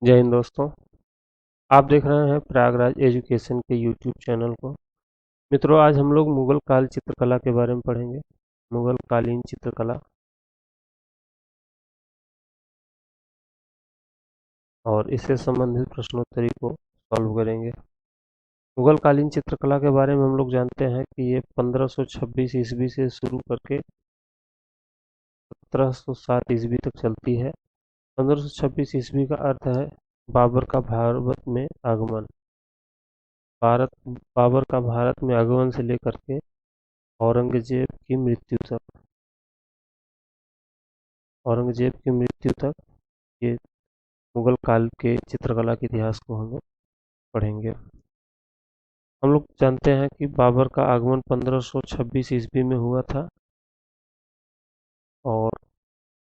जय हिंद दोस्तों। आप देख रहे हैं प्रयागराज एजुकेशन के यूट्यूब चैनल को। मित्रों, आज हम लोग मुगल काल चित्रकला के बारे में पढ़ेंगे। मुगल कालीन चित्रकला और इससे संबंधित प्रश्नोत्तरी को सॉल्व करेंगे। मुगल कालीन चित्रकला के बारे में हम लोग जानते हैं कि ये 1526 ईस्वी से शुरू करके 1707 ईस्वी तक चलती है। 1526 ईस्वी का अर्थ है बाबर का भारत में आगमन। भारत बाबर का भारत में आगमन से लेकर के औरंगजेब की मृत्यु तक औरंगजेब की मृत्यु तक ये मुगल काल के चित्रकला के इतिहास को हम लोग पढ़ेंगे। हम लोग जानते हैं कि बाबर का आगमन 1526 ईस्वी में हुआ था और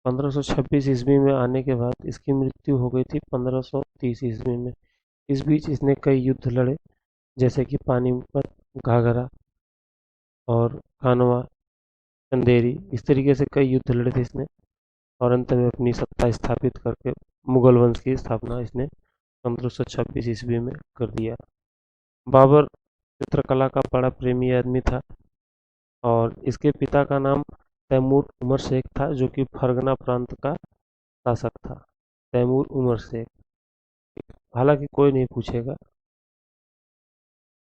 1526 ईस्वी में आने के बाद इसकी मृत्यु हो गई थी 1530 ईस्वी में। इस बीच इसने कई युद्ध लड़े, जैसे कि पानीपत, घाघरा और खानवा, चंदेरी। इस तरीके से कई युद्ध लड़े थे इसने और अंत में अपनी सत्ता स्थापित करके मुगल वंश की स्थापना इसने 1526 ईस्वी में कर दिया। बाबर चित्रकला का बड़ा प्रेमी आदमी था और इसके पिता का नाम तैमूर उमर शेख था, जो कि फरगना प्रांत का शासक था। तैमूर उमर शेख। हालांकि कोई नहीं पूछेगा,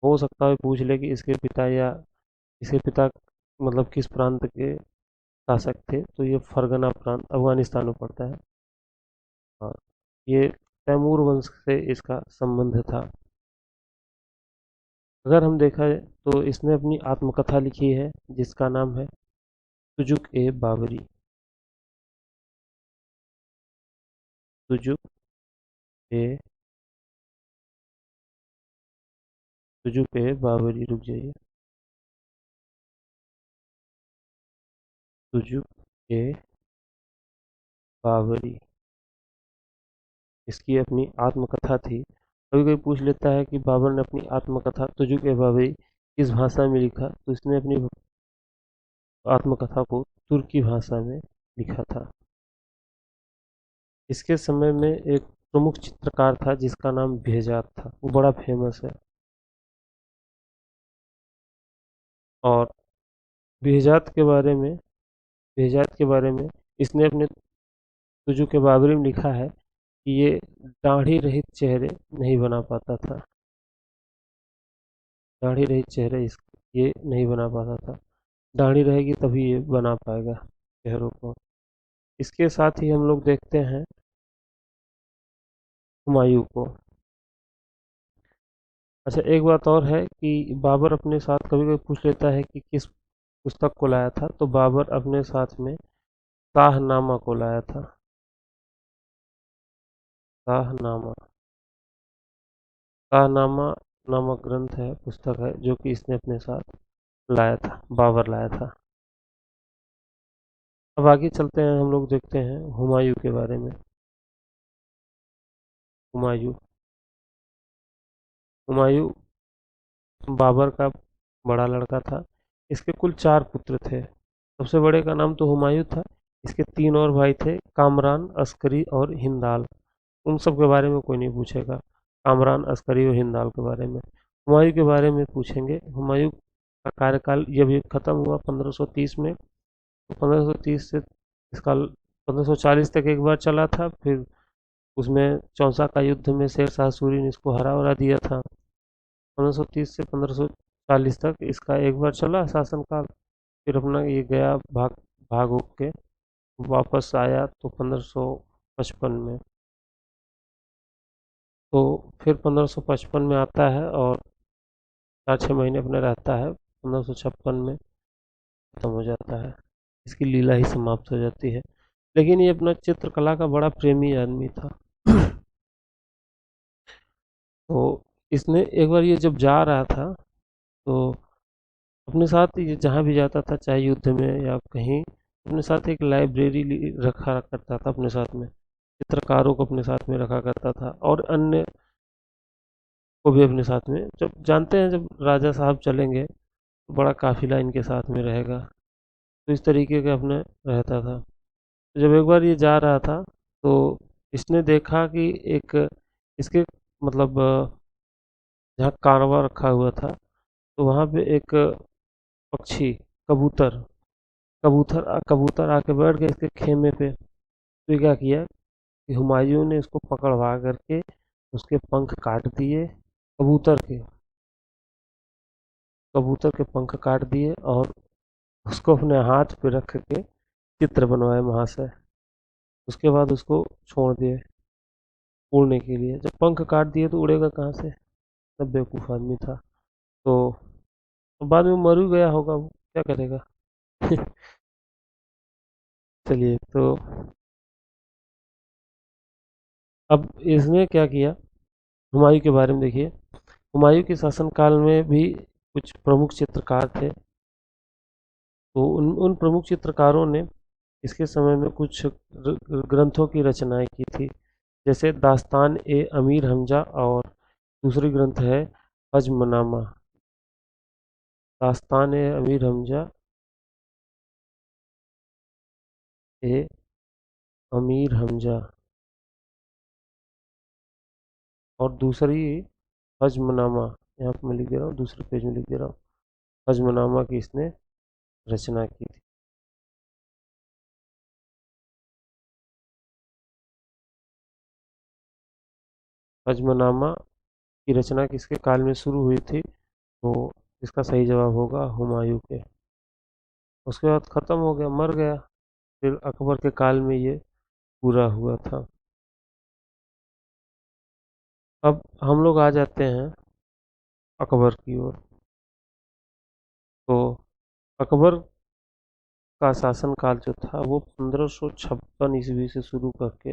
हो सकता है पूछ ले कि इसके पिता मतलब किस प्रांत के शासक थे, तो ये फरगना प्रांत अफगानिस्तान में पड़ता है और ये तैमूर वंश से इसका संबंध था। अगर हम देखा जाए तो इसने अपनी आत्मकथा लिखी है जिसका नाम है तुजुक ए बाबरी। तुजुक ए तुजुक ए बाबरी, रुक जाइए। तुजुक ए बाबरी इसकी अपनी आत्मकथा थी। कभी कोई पूछ लेता है कि बाबर ने अपनी आत्मकथा तुजुक ए बाबरी किस भाषा में लिखा, तो इसने अपनी आत्मकथा को तुर्की भाषा में लिखा था। इसके समय में एक प्रमुख चित्रकार था जिसका नाम बेहजाद था, वो बड़ा फेमस है। और बेहजाद के बारे में इसने अपने तुजुक ए बाबरी में लिखा है कि ये दाढ़ी रहित चेहरे नहीं बना पाता था। दाढ़ी रहित चेहरे ये नहीं बना पाता था। दाढ़ी रहेगी तभी ये बना पाएगा चेहरों को। इसके साथ ही हम लोग देखते हैं हुमायूं को। अच्छा, एक बात और है कि बाबर अपने साथ कभी कभी पूछ लेता है कि किस पुस्तक को लाया था, तो बाबर अपने साथ में शाहनामा को लाया था। शाहनामा शाहनामा नामक ग्रंथ है, पुस्तक है, जो कि इसने अपने साथ लाया था, बाबर लाया था। अब आगे चलते हैं, हम लोग देखते हैं हुमायूं के बारे में। हुमायूं हुमायूं बाबर का बड़ा लड़का था। इसके कुल 4 पुत्र थे। सबसे बड़े का नाम तो हुमायूं था। इसके 3 और भाई थे, कामरान, अस्करी और हिंदाल। उन सब के बारे में कोई नहीं पूछेगा, कामरान, अस्करी और हिंदाल के बारे में। हुमायूं के बारे में पूछेंगे। हुमायूं का कार्यकाल ये भी खत्म हुआ 1530 में। 1530 से इसका 1540 तक एक बार चला था, फिर उसमें चौसा का युद्ध में शेर शाह सूरी ने इसको हरा उरा दिया था। 1530 से 1540 तक इसका एक बार चला शासनकाल। फिर अपना ये गया, भाग भाग होके के वापस आया तो 1555 में। तो फिर 1555 में आता है और 4-6 महीने अपने रहता है, 1556 में खत्म हो जाता है। इसकी लीला ही समाप्त हो जाती है। लेकिन ये अपना चित्रकला का बड़ा प्रेमी आदमी था। तो इसने एक बार ये जब जा रहा था तो अपने साथ ये जहाँ भी जाता था, चाहे युद्ध में या कहीं, अपने साथ एक लाइब्रेरी रखा करता था अपने साथ में। चित्रकारों को अपने साथ में रखा करता था और अन्य को भी अपने साथ में। जब जानते हैं जब राजा साहब चलेंगे तो बड़ा काफिला इनके साथ में रहेगा, तो इस तरीके का अपने रहता था। तो जब एक बार ये जा रहा था तो इसने देखा कि एक इसके मतलब जहाँ कारवा रखा हुआ था तो वहाँ पे एक पक्षी, कबूतर कबूतर आके बैठ गया इसके खेमे पे। तो ये क्या किया कि हुमायूं ने इसको पकड़वा करके उसके पंख काट दिए, कबूतर के कबूतर के पंख काट दिए और उसको अपने हाथ पे रख के चित्र बनवाए वहां से। उसके बाद उसको छोड़ दिए उड़ने के लिए। जब पंख काट दिए तो उड़ेगा कहाँ से, तब बेवकूफ़ आदमी था। तो बाद में मर ही गया होगा वो, क्या करेगा। चलिए, तो अब इसने क्या किया, हुमायूं के बारे में देखिए। हुमायूं के शासनकाल में भी कुछ प्रमुख चित्रकार थे। तो उन उन प्रमुख चित्रकारों ने इसके समय में कुछ ग्रंथों की रचनाएं की थी। जैसे दास्तान ए अमीर हमजा और दूसरी ग्रंथ है अजमनामा। दास्तान ए अमीर हमजा ए अमीर हमजा और दूसरी हजमनामा। यहाँ पे मैं लिख दे रहा हूँ, दूसरे पेज में लिख दे रहा हूँ। हजमनामा की इसने रचना की थी। हजमनामा की रचना किसके काल में शुरू हुई थी, तो इसका सही जवाब होगा हुमायूं के। उसके बाद ख़त्म हो गया, मर गया। फिर अकबर के काल में ये पूरा हुआ था। अब हम लोग आ जाते हैं अकबर की ओर। तो अकबर का शासनकाल जो था वो 1556 ईस्वी से शुरू करके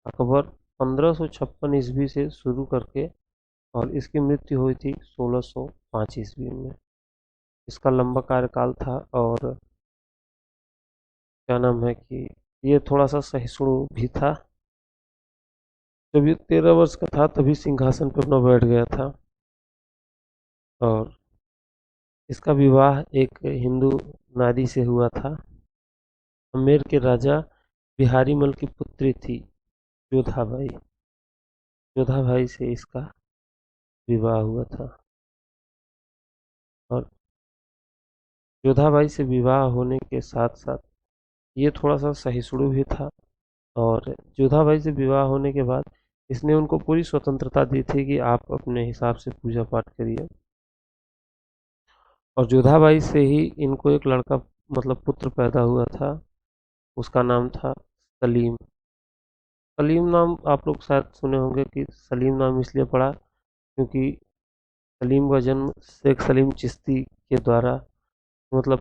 अकबर 1556 ईस्वी से शुरू करके और इसकी मृत्यु हुई थी 1605 ईस्वी में। इसका लंबा कार्यकाल था और क्या नाम है कि ये थोड़ा सा सहिष्णु भी था। जब ये 13 वर्ष का था तभी सिंहासन पर अपना बैठ गया था। और इसका विवाह एक हिंदू नारी से हुआ था। अमेर के राजा बिहारी मल की पुत्री थी जोधाबाई। जोधाबाई से इसका विवाह हुआ था। और जोधाबाई से विवाह होने के साथ साथ ये थोड़ा सा सहिष्णु भी था। और जोधाबाई से विवाह होने के बाद इसने उनको पूरी स्वतंत्रता दी थी कि आप अपने हिसाब से पूजा पाठ करिए। और जोधाबाई से ही इनको एक लड़का मतलब पुत्र पैदा हुआ था। उसका नाम था सलीम। सलीम नाम आप लोग शायद सुने होंगे कि सलीम नाम इसलिए पड़ा क्योंकि सलीम का जन्म शेख सलीम चिश्ती के द्वारा मतलब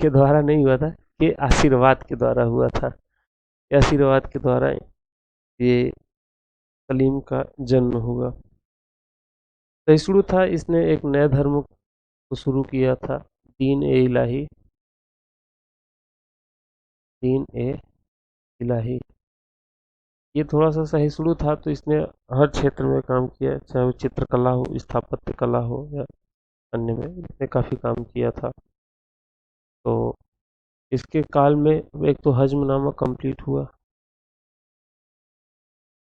के द्वारा नहीं हुआ था, के आशीर्वाद के द्वारा हुआ था। के आशीर्वाद के द्वारा ये सलीम का जन्म हुआ। सहिष्णु था, इसने एक नए धर्म को शुरू किया था, दीन ए इलाही। दीन ए इलाही ये थोड़ा सा सहिष्णु था, तो इसने हर क्षेत्र में काम किया, चाहे वो चित्रकला हो, स्थापत्य कला हो या अन्य में इसने काफ़ी काम किया था। तो इसके काल में एक तो हजमनामा कंप्लीट हुआ।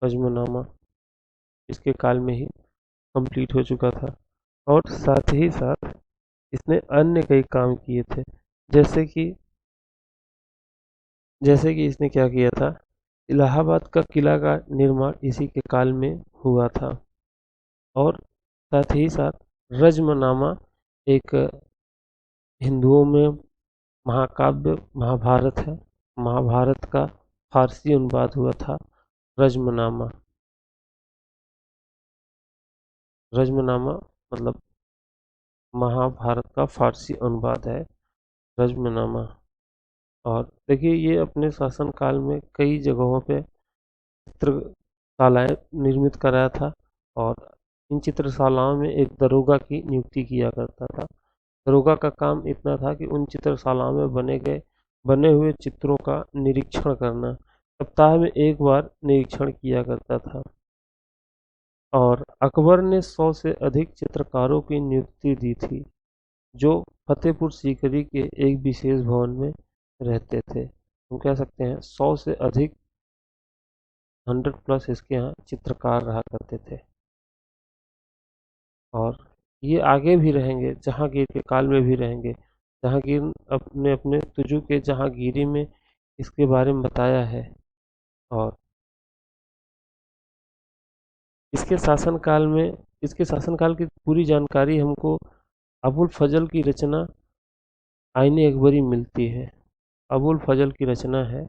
हजमनामा इसके काल में ही कंप्लीट हो चुका था। और साथ ही साथ इसने अन्य कई काम किए थे। जैसे कि इसने क्या किया था, इलाहाबाद का किला का निर्माण इसी के काल में हुआ था। और साथ ही साथ रज्मनामा एक हिंदुओं में महाकाव्य महाभारत है। महाभारत का फारसी अनुवाद हुआ था रज्मनामा। रज्मनामा मतलब महाभारत का फारसी अनुवाद है रज्मनामा। और देखिए ये अपने शासनकाल में कई जगहों पे चित्रशालाएं निर्मित कराया था। और इन चित्रशालाओं में एक दरोगा की नियुक्ति किया करता था। दरोगा का काम इतना था कि उन चित्रशालाओं में बने हुए चित्रों का निरीक्षण करना। सप्ताह में एक बार निरीक्षण किया करता था। और अकबर ने 100 से अधिक चित्रकारों की नियुक्ति दी थी जो फतेहपुर सीकरी के एक विशेष भवन में रहते थे। हम कह सकते हैं 100 से अधिक 100+ इसके यहाँ चित्रकार रहा करते थे। और ये आगे भी रहेंगे, जहांगीर के काल में भी रहेंगे। जहांगीर अपने अपने तुजु के जहांगीरी में इसके बारे में बताया है। और इसके शासनकाल में, इसके शासनकाल की पूरी जानकारी हमको अबुल फजल की रचना आईने अकबरी मिलती है। अबुल फजल की रचना है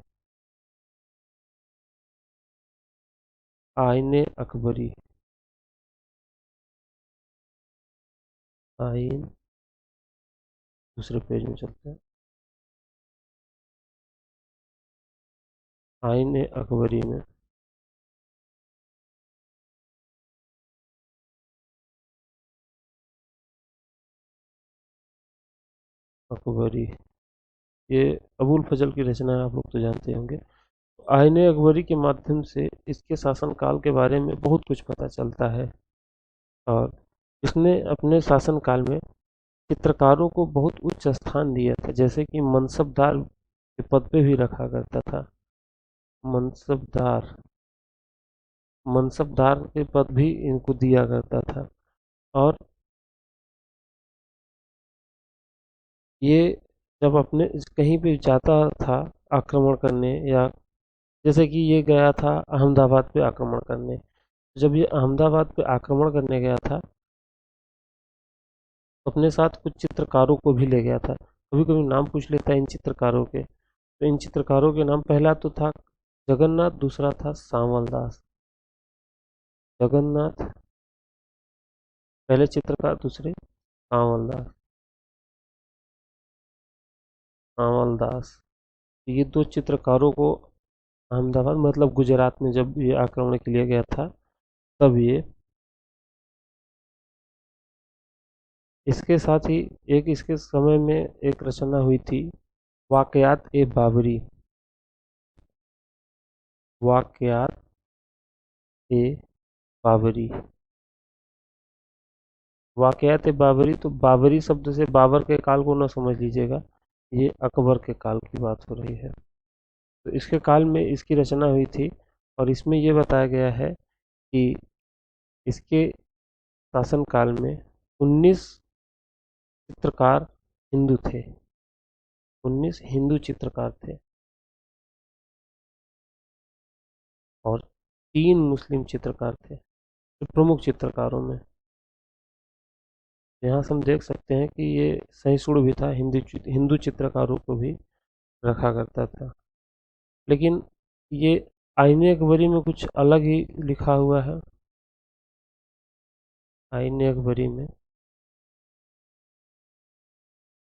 आईने अकबरी। आइन, दूसरे पेज में चलते हैं। आईने अकबरी में अकबरी, ये अबुल फजल की रचना है, आप लोग तो जानते होंगे। आईने अकबरी के माध्यम से इसके शासनकाल के बारे में बहुत कुछ पता चलता है। और इसने अपने शासनकाल में चित्रकारों को बहुत उच्च स्थान दिया था, जैसे कि मनसबदार के पद पे भी रखा करता था। मनसबदार, मनसबदार के पद भी इनको दिया करता था। और ये जब अपने कहीं पे जाता था आक्रमण करने, या जैसे कि ये गया था अहमदाबाद पे आक्रमण करने, जब ये अहमदाबाद पे आक्रमण करने गया था, अपने साथ कुछ चित्रकारों को भी ले गया था। कभी कभी नाम पूछ लेता है इन चित्रकारों के। तो इन चित्रकारों के नाम, पहला तो था जगन्नाथ, दूसरा था सांवल दास। जगन्नाथ पहले चित्रकार, दूसरे सांवल दास। सांवल दास, ये दो चित्रकारों को अहमदाबाद मतलब गुजरात में जब ये आक्रमण के लिए गया था, तब ये, इसके साथ ही एक इसके समय में एक रचना हुई थी, वाकयात ए बाबरी। वाकयात ए बाबरी। वाकयात ए बाबरी, तो बाबरी शब्द से बाबर के काल को न समझ लीजिएगा, ये अकबर के काल की बात हो रही है। तो इसके काल में इसकी रचना हुई थी। और इसमें यह बताया गया है कि इसके शासनकाल में 19 चित्रकार हिंदू थे। 19 हिंदू चित्रकार थे और 3 मुस्लिम चित्रकार थे, जो प्रमुख चित्रकारों में। यहाँ से हम देख सकते हैं कि ये सहिष्णु भी था, हिंदू चित्रकारों को भी रखा करता था। लेकिन ये आईने अकबरी में कुछ अलग ही लिखा हुआ है। आईने अकबरी में,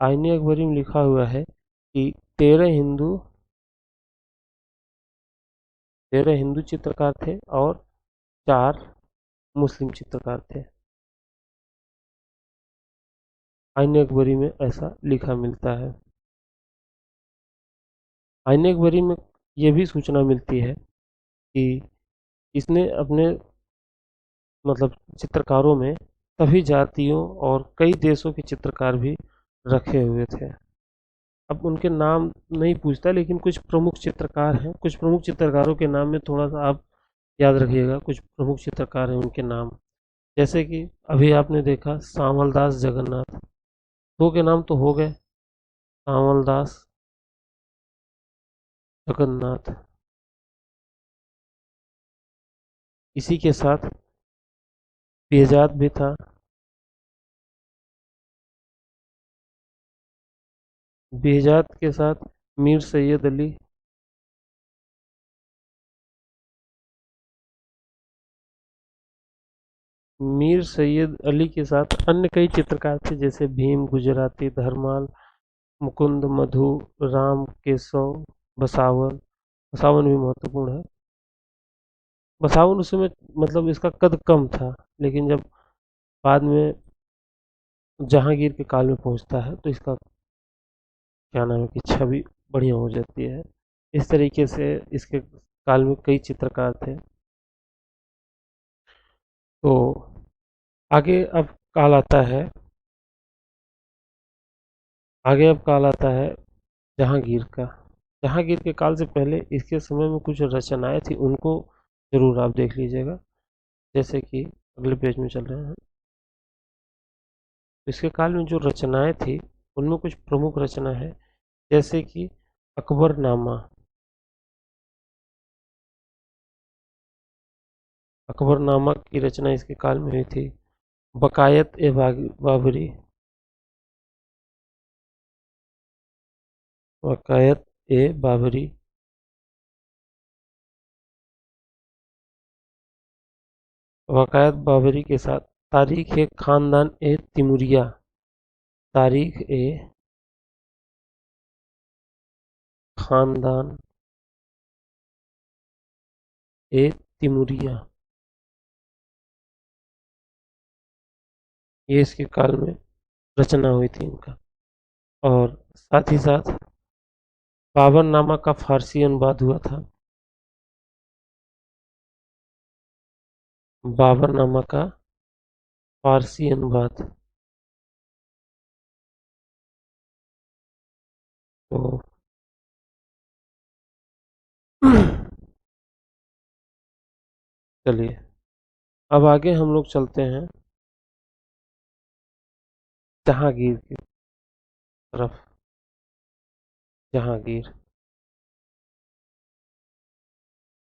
आईने अकबरी में लिखा हुआ है कि 13 हिंदू चित्रकार थे और 4 मुस्लिम चित्रकार थे। आईने अकबरी में ऐसा लिखा मिलता है। आईने अकबरी में यह भी सूचना मिलती है कि इसने अपने मतलब चित्रकारों में सभी जातियों और कई देशों के चित्रकार भी रखे हुए थे। अब उनके नाम नहीं पूछता, लेकिन कुछ प्रमुख चित्रकार हैं। कुछ प्रमुख चित्रकारों के नाम में थोड़ा सा आप याद रखिएगा। कुछ प्रमुख चित्रकार हैं, उनके नाम, जैसे कि अभी आपने देखा सांवल दास, जगन्नाथ, दो के नाम तो हो गए, सांवल दास, जगन्नाथ। इसी के साथ बेजात भी था। बेजात के साथ मीर सैयद अली, मीर सैयद अली के साथ अन्य कई चित्रकार थे, जैसे भीम गुजराती, धर्माल, मुकुंद, मधु, राम केशव, बसावन। बसावन भी महत्वपूर्ण है। बसावन उस समय मतलब इसका कद कम था, लेकिन जब बाद में जहांगीर के काल में पहुंचता है तो इसका क्या नाम है कि छवि बढ़िया हो जाती है। इस तरीके से इसके काल में कई चित्रकार थे। तो आगे अब काल आता है, आगे अब काल आता है जहांगीर का। जहांगीर के काल से पहले इसके समय में कुछ रचनाएं थी, उनको जरूर आप देख लीजिएगा। जैसे कि अगले पेज में चल रहे हैं, इसके काल में जो रचनाएं थी उनमें कुछ प्रमुख रचना है, जैसे कि अकबरनामा। अकबरनामा की रचना इसके काल में हुई थी। बकायत ए बाबरी। वकायत ए बाबरी। वकायत बाबरी के साथ तारीख ए खानदान ए तिमुरिया। तारीख ए खानदान ए तिमुरिया, ये इसके काल में रचना हुई थी इनका। और साथ ही साथ बाबरनामा का फारसी अनुवाद हुआ था। बाबरनामा का फारसी अनुवाद। तो चलिए, अब आगे हम लोग चलते हैं जहांगीर की तरफ। जहांगीर।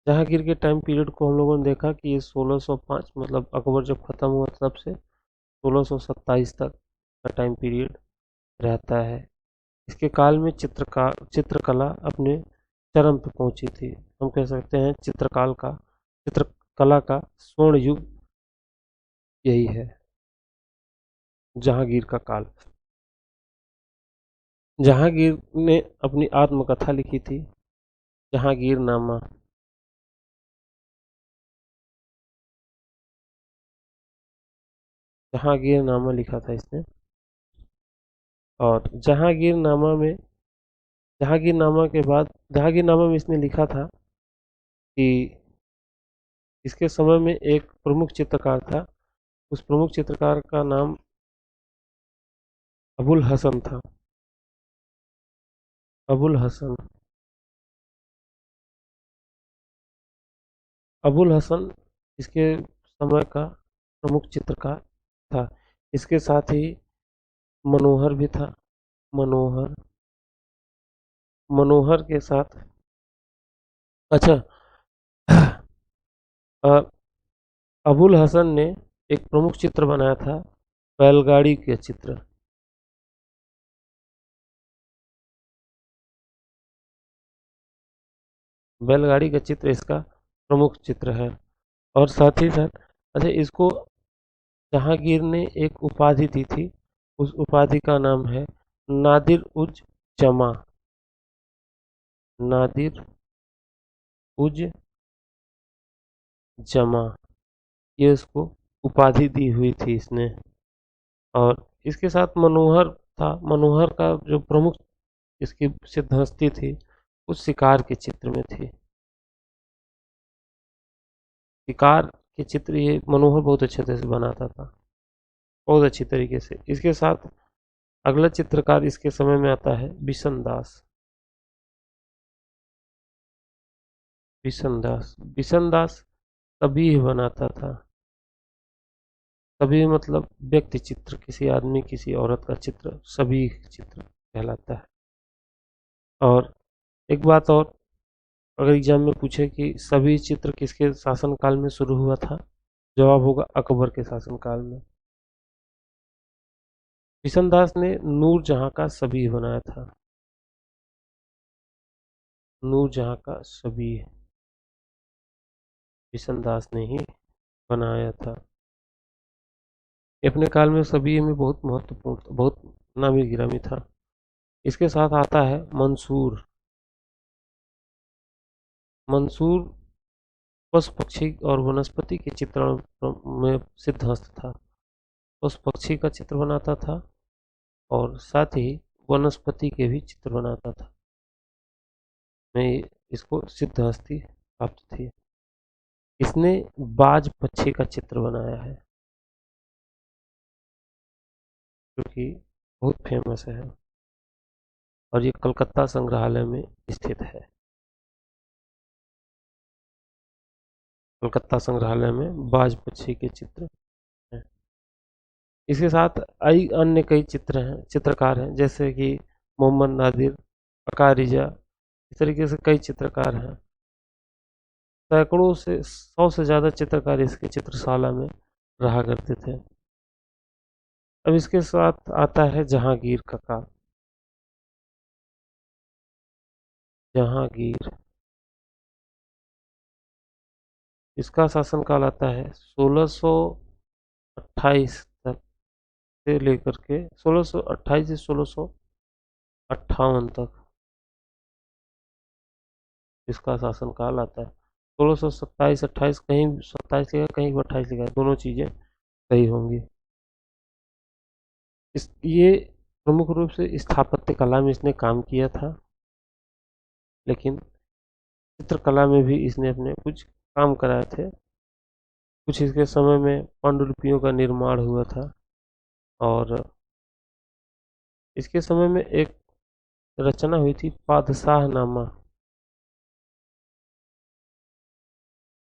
जहांगीर के टाइम पीरियड को हम लोगों ने देखा कि ये 1605, मतलब अकबर जब खत्म हुआ तब से 1627 तक का टाइम पीरियड रहता है। इसके काल में चित्रकला अपने चरम पे पहुंची थी। हम कह सकते हैं चित्रकला का स्वर्ण युग यही है, जहांगीर का काल। जहांगीर ने अपनी आत्मकथा लिखी थी, जहांगीरनामा। जहांगीरनामा लिखा था इसने। और जहांगीरनामा के बाद जहांगीरनामा में इसने लिखा था कि इसके समय में एक प्रमुख चित्रकार था, उस प्रमुख चित्रकार का नाम अबुल हसन था। अबुल हसन। अबुल हसन इसके समय का प्रमुख चित्रकार था। इसके साथ ही मनोहर भी था। मनोहर। मनोहर के साथ, अच्छा, अ, अबुल हसन ने एक प्रमुख चित्र बनाया था, बैलगाड़ी के चित्र। बैलगाड़ी का चित्र इसका प्रमुख चित्र है। और साथ ही साथ, अच्छा, इसको जहांगीर ने एक उपाधि दी थी, उस उपाधि का नाम है नादिर उज जमा। नादिर उज जमा, ये उसको उपाधि दी हुई थी इसने। और इसके साथ मनोहर था। मनोहर का जो प्रमुख इसकी सिद्धहस्ती थी, उस शिकार के चित्र में थी। शिकार के चित्र ये मनोहर बहुत अच्छे तरह से बनाता था, बहुत अच्छी तरीके से। इसके साथ अगला चित्रकार इसके समय में आता है बिशन दास। बिशन दास। बिशन दास तभी बनाता था। तभी मतलब व्यक्ति चित्र, किसी आदमी किसी औरत का चित्र, सभी चित्र कहलाता है। और एक बात और, अगर एग्जाम में पूछे कि सभी चित्र किसके शासनकाल में शुरू हुआ था, जवाब होगा अकबर के शासनकाल में। बिशन दास ने नूर जहां का सभी बनाया था। नूर जहां का सभी बिशन दास ने ही बनाया था। अपने काल में सभी में बहुत महत्वपूर्ण, बहुत नामी गिरामी था। इसके साथ आता है मंसूर। मंसूर पशु पक्षी और वनस्पति के चित्रण में सिद्धहस्त था। पशु पक्षी का चित्र बनाता था और साथ ही वनस्पति के भी चित्र बनाता था। में इसको सिद्धहस्ती प्राप्त थी। इसने बाज पक्षी का चित्र बनाया है, जो कि बहुत फेमस है और ये कलकत्ता संग्रहालय में स्थित है। कलकत्ता संग्रहालय में बाज पक्षी के चित्र हैं। इसके साथ अन्य कई चित्रकार हैं, जैसे कि मोहम्मद नादिर, अकारिजा, इस तरीके से कई चित्रकार हैं। सैकड़ों से 100 से ज़्यादा चित्रकार इसके चित्रशाला में रहा करते थे। अब इसके साथ आता है जहांगीर का काल। जहांगीर, इसका शासनकाल आता है 1628 तक से लेकर के 1628 से 1658 तक इसका शासनकाल आता है। 1627 28, कहीं 27 लिखा कहीं 28 लिखा है, दोनों चीज़ें सही होंगी। ये प्रमुख रूप से स्थापत्य कला में इसने काम किया था, लेकिन चित्रकला में भी इसने अपने कुछ काम कराए थे। कुछ इसके समय में पांडुलिपियों का निर्माण हुआ था, और इसके समय में एक रचना हुई थी पादशाहनामा।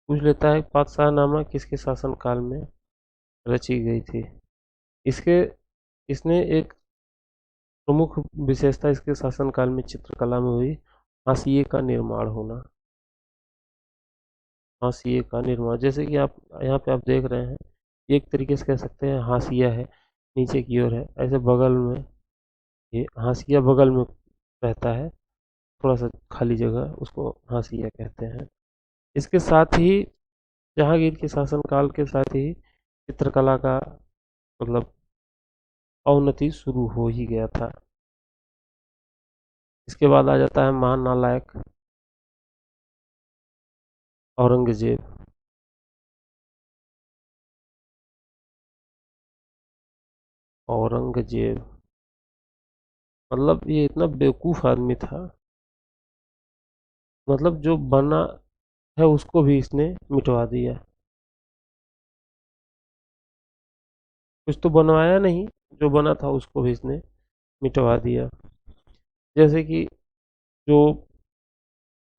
पूछ लेता है पादशाहनामा किसके शासनकाल में रची गई थी। इसके इसने एक प्रमुख विशेषता इसके शासनकाल में चित्रकला में हुई हाशिए का निर्माण होना। हाशिए का निर्माण, जैसे कि आप यहाँ पे आप देख रहे हैं, एक तरीके से कह सकते हैं हाशिया है, नीचे की ओर है, ऐसे बगल में ये हाशिया बगल में रहता है, थोड़ा सा खाली जगह, उसको हाशिया कहते हैं। इसके साथ ही जहांगीर के शासनकाल के साथ ही चित्रकला का मतलब अवनति शुरू हो ही गया था। इसके बाद आ जाता है महानालायक औरंगजेब। औरंगजेब मतलब ये इतना बेवकूफ आदमी था, मतलब जो बना है उसको भी इसने मिटवा दिया। कुछ तो बनवाया नहीं, जो बना था उसको भी इसने मिटवा दिया। जैसे कि जो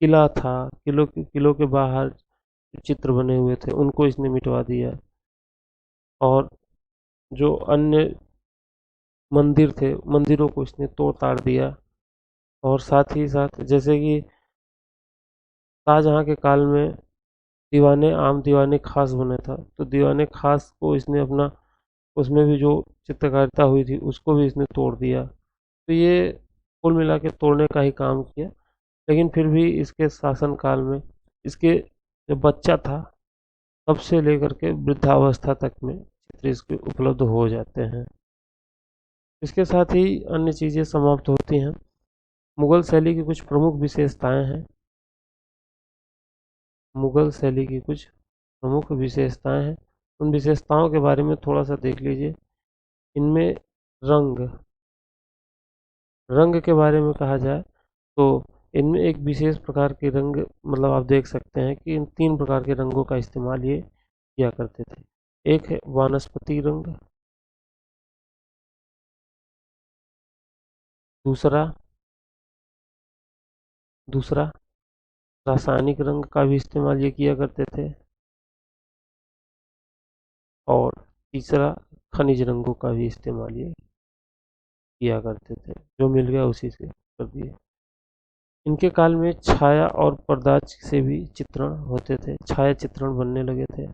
किला था, किलों के बाहर जो चित्र बने हुए थे उनको इसने मिटवा दिया, और जो अन्य मंदिर थे मंदिरों को इसने तोड़ ताड़ दिया। और साथ ही साथ जैसे कि शाहजहां के काल में आम दीवाने खास बने था, तो दीवाने खास को इसने अपना, उसमें भी जो चित्रकारिता हुई थी उसको भी इसने तोड़ दिया। तो ये कुल मिला के तोड़ने का ही काम किया। लेकिन फिर भी इसके शासनकाल में इसके जब बच्चा था तब से लेकर के वृद्धावस्था तक में चित्र इसके उपलब्ध हो जाते हैं। इसके साथ ही अन्य चीज़ें समाप्त होती हैं। मुगल शैली की कुछ प्रमुख विशेषताएं हैं। मुगल शैली की कुछ प्रमुख विशेषताएं हैं, उन विशेषताओं के बारे में थोड़ा सा देख लीजिए। इनमें रंग रंग के बारे में कहा जाए तो इनमें एक विशेष प्रकार के रंग, मतलब आप देख सकते हैं कि इन 3 प्रकार के रंगों का इस्तेमाल ये किया करते थे। एक है वानस्पति रंग, दूसरा दूसरा रासायनिक रंग का भी इस्तेमाल ये किया करते थे, और तीसरा खनिज रंगों का भी इस्तेमाल ये किया करते थे। जो मिल गया उसी से कर दिए। इनके काल में छाया और पर्दाच से भी चित्रण होते थे, छाया चित्रण बनने लगे थे,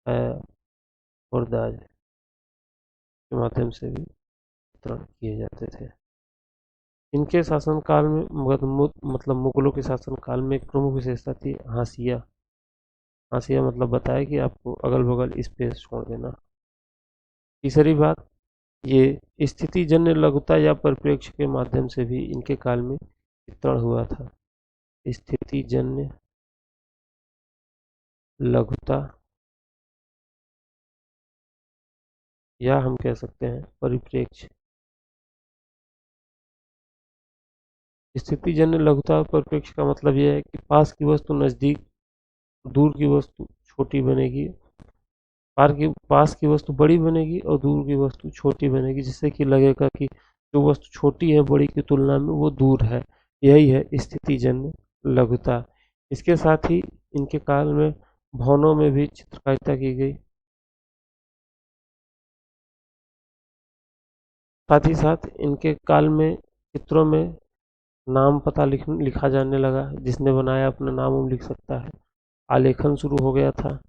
छाया पर्दाज के माध्यम से भी चित्रण किए जाते थे। इनके शासनकाल में मतलब मुगलों के शासनकाल में एक प्रमुख विशेषता थी हाशिया। हाशिया मतलब बताया कि आपको अगल बगल स्पेस छोड़ देना। तीसरी बात, ये स्थिति जन्य लघुता या परिप्रेक्ष्य के माध्यम से भी इनके काल में चित्रण हुआ था। स्थिति जन्य लघुता, या हम कह सकते हैं परिप्रेक्ष्य। स्थिति जन्य लघुता और परिप्रेक्ष्य का मतलब यह है कि पास की वस्तु नज़दीक, दूर की वस्तु छोटी बनेगी। पास की वस्तु बड़ी बनेगी और दूर की वस्तु छोटी बनेगी, जिससे कि लगेगा कि जो वस्तु छोटी है बड़ी की तुलना में वो दूर है। यही है स्थिति जन्य लघुता। इसके साथ ही इनके काल में भवनों में भी चित्रकारिता की गई। साथ ही साथ इनके काल में चित्रों में नाम पता लिखा जाने लगा, जिसने बनाया अपना नाम वो लिख सकता है। आलेखन शुरू हो गया था।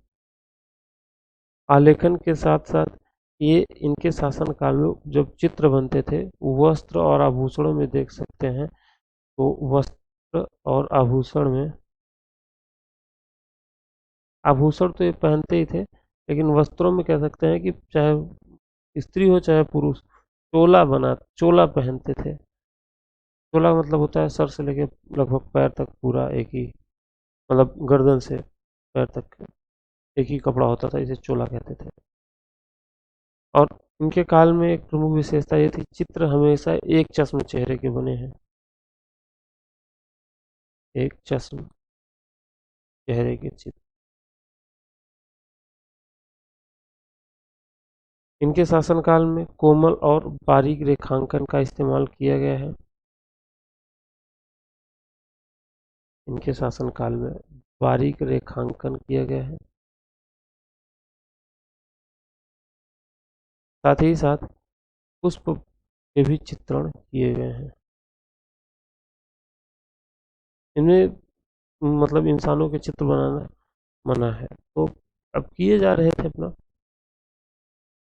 आलेखन के साथ साथ ये इनके शासन काल में जब चित्र बनते थे, वस्त्र और आभूषणों में देख सकते हैं, तो वस्त्र और आभूषण में, आभूषण तो ये पहनते ही थे, लेकिन वस्त्रों में कह सकते हैं कि चाहे स्त्री हो चाहे पुरुष, चोला पहनते थे। चोला मतलब होता है सर से लेके लगभग पैर तक पूरा एक ही, मतलब गर्दन से पैर तक एक ही कपड़ा होता था, इसे चोला कहते थे। और इनके काल में एक प्रमुख विशेषता ये थी, चित्र हमेशा एक चश्म चेहरे के बने हैं। एक चश्म चेहरे के चित्र। इनके शासनकाल में कोमल और बारीक रेखांकन का इस्तेमाल किया गया है। इनके शासनकाल में बारीक रेखांकन किया गया है। साथ ही साथ पुष्प के भी चित्रण किए गए हैं। इनमें मतलब इंसानों के चित्र बनाना मना है, तो अब किए जा रहे थे अपना।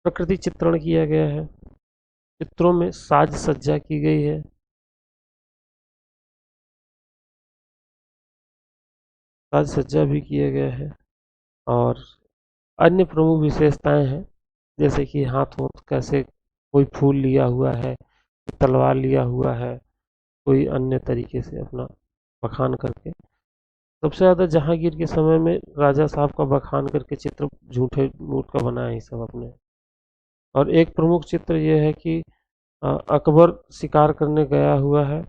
प्रकृति चित्रण किया गया है। चित्रों में साज सज्जा की गई है। साज सज्जा भी किया गया है। और अन्य प्रमुख विशेषताएं हैं, जैसे कि हाथों कैसे कोई फूल लिया हुआ है, तलवार लिया हुआ है, कोई अन्य तरीके से अपना बखान करके। सबसे ज़्यादा जहांगीर के समय में राजा साहब का बखान करके चित्र झूठे नोट का बनाया ही सब अपने। और एक प्रमुख चित्र ये है कि अकबर शिकार करने गया हुआ है,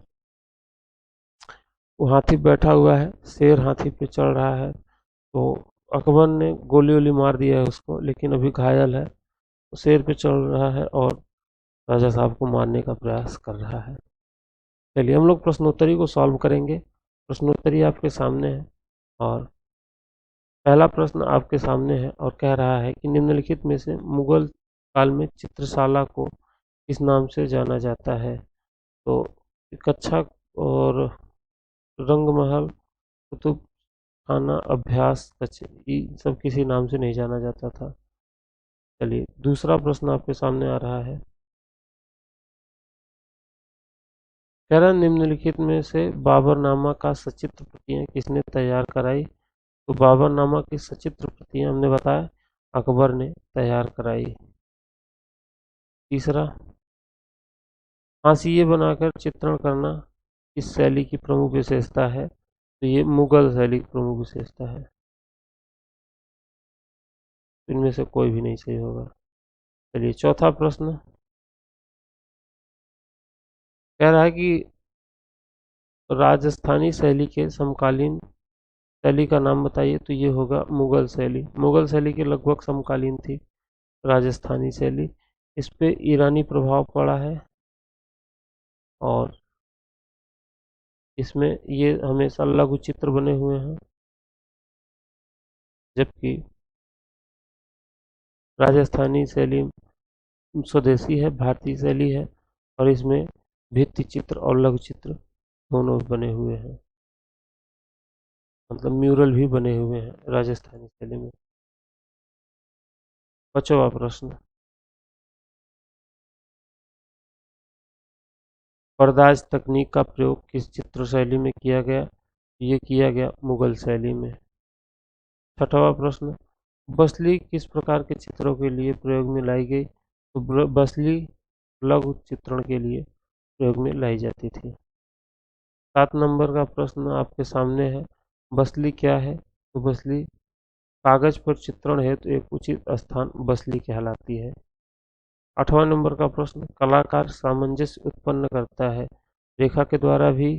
वो हाथी बैठा हुआ है, शेर हाथी पे चढ़ रहा है, तो अकबर ने गोली वोली मार दिया है उसको, लेकिन अभी घायल है, तो शेर पे चढ़ रहा है और राजा साहब को मारने का प्रयास कर रहा है। चलिए हम लोग प्रश्नोत्तरी को सॉल्व करेंगे। प्रश्नोत्तरी आपके सामने है और पहला प्रश्न आपके सामने है और कह रहा है कि निम्नलिखित में से मुगल काल में चित्रशाला को किस नाम से जाना जाता है। तो कक्षा और रंगमहल, कुतुब खाना, अभ्यास कक्ष, ये सब किसी नाम से नहीं जाना जाता था। चलिए दूसरा प्रश्न आपके सामने आ रहा है। कह रहा है निम्नलिखित में से बाबरनामा का सचित्र प्रतियां किसने तैयार कराई। तो बाबरनामा की सचित्र प्रतियां हमने बताया अकबर ने तैयार कराई। तीसरा, हाशिए बनाकर चित्रण करना इस शैली की प्रमुख विशेषता है। तो ये मुगल शैली की प्रमुख विशेषता है। इनमें से कोई भी नहीं सही होगा। चलिए चौथा प्रश्न कह रहा है कि राजस्थानी शैली के समकालीन शैली का नाम बताइए। तो ये होगा मुगल शैली। मुगल शैली के लगभग समकालीन थी राजस्थानी शैली। इस पे ईरानी प्रभाव पड़ा है और इसमें ये हमेशा लघु चित्र बने हुए हैं, जबकि राजस्थानी शैली स्वदेशी है, भारतीय शैली है और इसमें भित्ति चित्र और लघु चित्र दोनों बने हुए हैं, मतलब म्यूरल भी बने हुए हैं राजस्थानी शैली में। पांचवा प्रश्न, पर्दाज तकनीक का प्रयोग किस चित्र शैली में किया गया। ये किया गया मुगल शैली में। छठवां प्रश्न, बसली किस प्रकार के चित्रों के लिए प्रयोग में लाई गई। तो बसली लघु चित्रण के लिए प्रयोग में लाई जाती थी। 7 नंबर का प्रश्न आपके सामने है, बसली क्या है। तो बसली कागज पर चित्रण हेतु एक उचित स्थान बसली कहलाती है। 8वां नंबर का प्रश्न, कलाकार सामंजस्य उत्पन्न करता है, रेखा के द्वारा भी,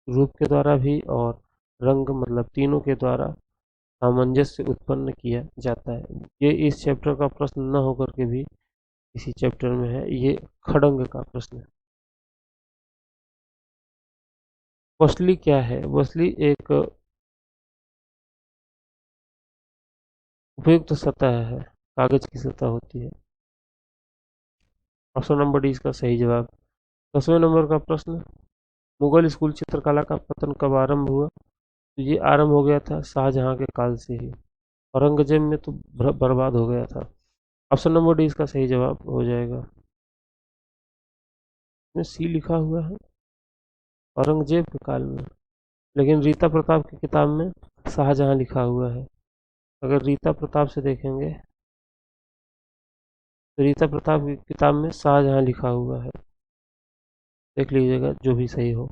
रूप के द्वारा भी और रंग मतलब तीनों के द्वारा सामंजस्य उत्पन्न किया जाता है। ये इस चैप्टर का प्रश्न न होकर के भी इसी चैप्टर में है, ये खड़ंग का प्रश्न है। वसली क्या है। वसली एक उपयुक्त सतह है, कागज की सतह होती है। ऑप्शन नंबर डी इसका सही जवाब। 10वें नंबर का प्रश्न, मुगल स्कूल चित्रकला का पतन कब आरंभ हुआ? तो ये आरंभ हो गया था शाहजहां के काल से ही। औरंगजेब में तो बर्बाद हो गया था। ऑप्शन नंबर डी इसका सही जवाब हो जाएगा। इसमें सी लिखा हुआ है औरंगजेब के काल में, लेकिन रीता प्रताप की किताब में शाहजहां लिखा हुआ है। अगर रीता प्रताप से देखेंगे तो रीता प्रताप की किताब में शाहजहां लिखा हुआ है। देख लीजिएगा जो भी सही हो।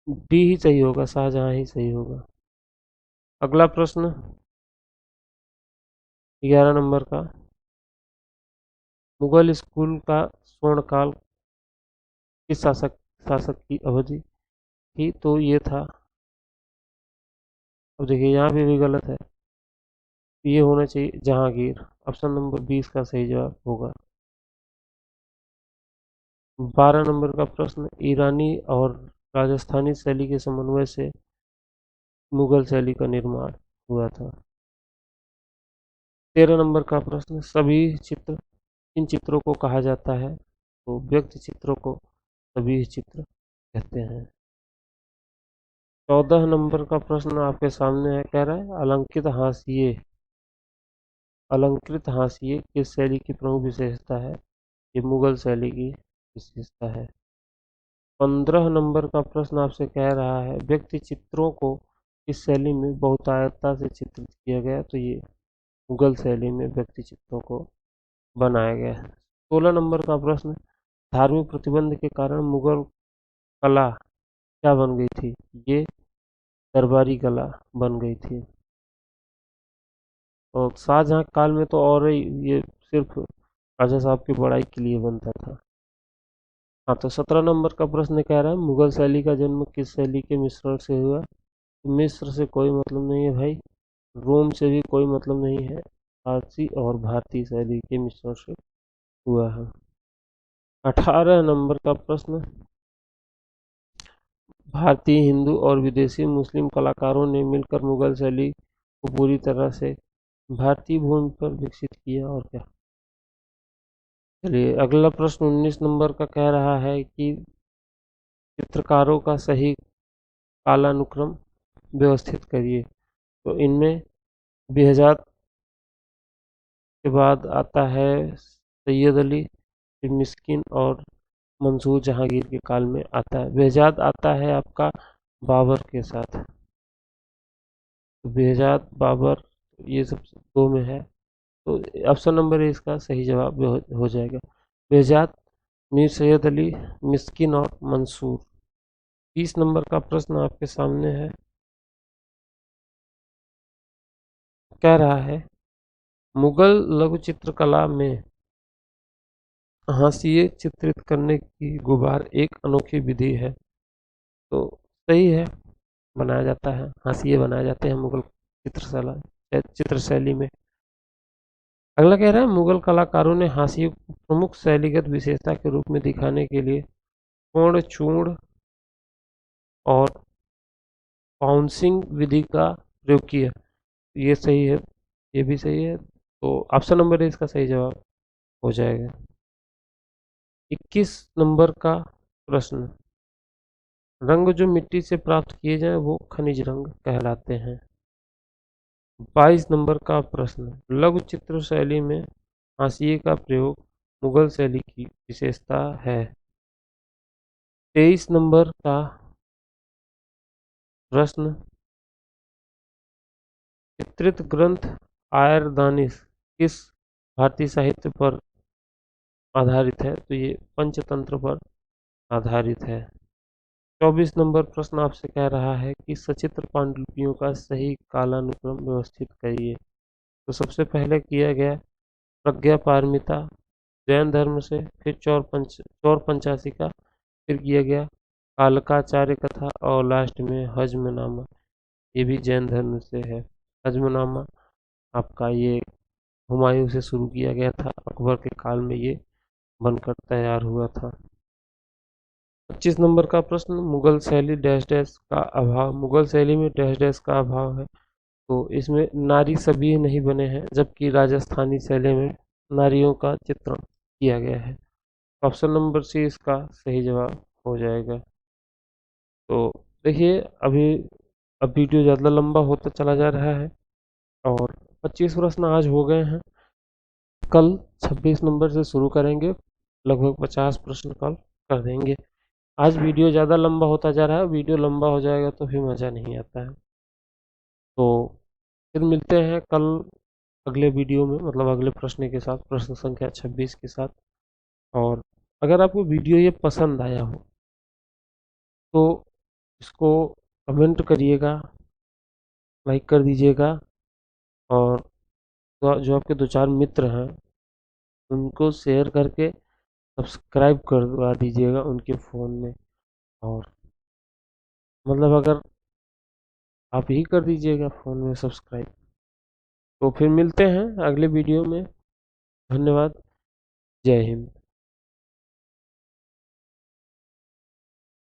डी ही सही होगा, शाहजहां ही सही होगा। अगला प्रश्न 11 नंबर का, मुगल स्कूल का स्वर्णकाल किस शासक शासक की अवधि थी? तो ये था, अब देखिए यहाँ पे भी गलत है, ये होना चाहिए जहांगीर। ऑप्शन नंबर 20 का सही जवाब होगा। 12 नंबर का प्रश्न, ईरानी और राजस्थानी शैली के समन्वय से मुगल शैली का निर्माण हुआ था। 13 नंबर का प्रश्न, सभी चित्र इन चित्रों को कहा जाता है? तो व्यक्ति चित्रों को सभी चित्र कहते हैं। 14 नंबर का प्रश्न आपके सामने है, कह रहा है अलंकृत हाशिए किस शैली की प्रमुख विशेषता है? ये मुगल शैली की विशेषता है। 15 नंबर का प्रश्न आपसे कह रहा है, व्यक्ति चित्रों को इस शैली में बहुतायतता से चित्रित किया गया? तो ये मुगल शैली में व्यक्ति चित्रों को बनाया गया है। 16 नंबर का प्रश्न, धार्मिक प्रतिबंध के कारण मुगल कला क्या बन गई थी? ये दरबारी कला बन गई थी। और शाहजहां काल में तो और ही ये सिर्फ राजा साहब की बड़ाई के लिए बनता था। हाँ, तो 17 नंबर का प्रश्न कह रहा है, मुगल शैली का जन्म किस शैली के मिश्रण से हुआ? तो मिस्र से कोई मतलब नहीं है भाई, रोम से भी कोई मतलब नहीं है, फारसी और भारतीय शैली के मिश्रण से हुआ है। 18 नंबर का प्रश्न, भारतीय हिंदू और विदेशी मुस्लिम कलाकारों ने मिलकर मुगल शैली को पूरी तरह से भारतीय भूमि पर विकसित किया, और क्या? चलिए अगला प्रश्न 19 नंबर का कह रहा है कि चित्रकारों का सही कालानुक्रम व्यवस्थित करिए। तो इनमें बेहजाद के बाद आता है सैयद अली, फिर मिस्किन और मंसूर जहांगीर के काल में आता है। बेहजाद आता है आपका बाबर के साथ। तो बेहजाद बाबर ये सब दो में है, तो ऑप्शन नंबर ए इसका सही जवाब हो जाएगा। बेहजाद, मीर सैयद अली, मिस्किन और मंसूर। 30 नंबर का प्रश्न आपके सामने है, कह रहा है मुगल लघु चित्रकला में हाशिए चित्रित करने की गुबार एक अनोखी विधि है। तो सही है, बनाया जाता है, हाशिए बनाए जाते हैं मुगल चित्र शैली में। अगला कह रहा है, मुगल कलाकारों ने हाशिए को प्रमुख शैलीगत विशेषता के रूप में दिखाने के लिए कोण चूर्ण और पाउंसिंग विधि का प्रयोग किया। ये सही है, ये भी सही है, तो ऑप्शन नंबर है इसका सही जवाब हो जाएगा। 21 नंबर का प्रश्न, रंग जो मिट्टी से प्राप्त किए जाएं वो खनिज रंग कहलाते हैं। 22 नंबर का प्रश्न, लघु चित्र शैली में हाशिए का प्रयोग मुगल शैली की विशेषता है। 23 नंबर का प्रश्न, चित्रित ग्रंथ आयरदानिश किस भारतीय साहित्य पर आधारित है? तो ये पंचतंत्र पर आधारित है। 24 नंबर प्रश्न आपसे कह रहा है कि सचित्र पांडुलिपियों का सही कालानुक्रम व्यवस्थित करिए। तो सबसे पहले किया गया प्रज्ञा पारमिता जैन धर्म से, फिर चौर पंचाशी का, फिर किया गया कालकाचार्य कथा, और लास्ट में हजमनामा, ये भी जैन धर्म से है। हजमनामा आपका ये हुमायूं से शुरू किया गया था, अकबर के काल में ये बनकर तैयार हुआ था। 25 नंबर का प्रश्न, मुगल शैली डैश डैश का अभाव, मुगल शैली में डैश डैश का अभाव है। तो इसमें नारी सभी नहीं बने हैं, जबकि राजस्थानी शैली में नारियों का चित्रण किया गया है। ऑप्शन नंबर सी इसका सही जवाब हो जाएगा। तो देखिए, अभी अब वीडियो ज़्यादा लंबा होता चला जा रहा है और 25 प्रश्न आज हो गए हैं। कल 26 नंबर से शुरू करेंगे, लगभग 50 प्रश्न कल कर देंगे। आज वीडियो ज़्यादा लंबा होता जा रहा है, वीडियो लंबा हो जाएगा तो फिर मज़ा नहीं आता है। तो फिर मिलते हैं कल अगले वीडियो में, मतलब अगले प्रश्न के साथ, प्रश्न संख्या 26 के साथ। और अगर आपको वीडियो ये पसंद आया हो तो इसको कमेंट करिएगा, लाइक कर दीजिएगा, और जो आपके दो चार मित्र हैं उनको शेयर करके सब्सक्राइब करवा दीजिएगा उनके फ़ोन में। और मतलब अगर आप ही कर दीजिएगा फ़ोन में सब्सक्राइब। तो फिर मिलते हैं अगले वीडियो में। धन्यवाद। जय हिंद।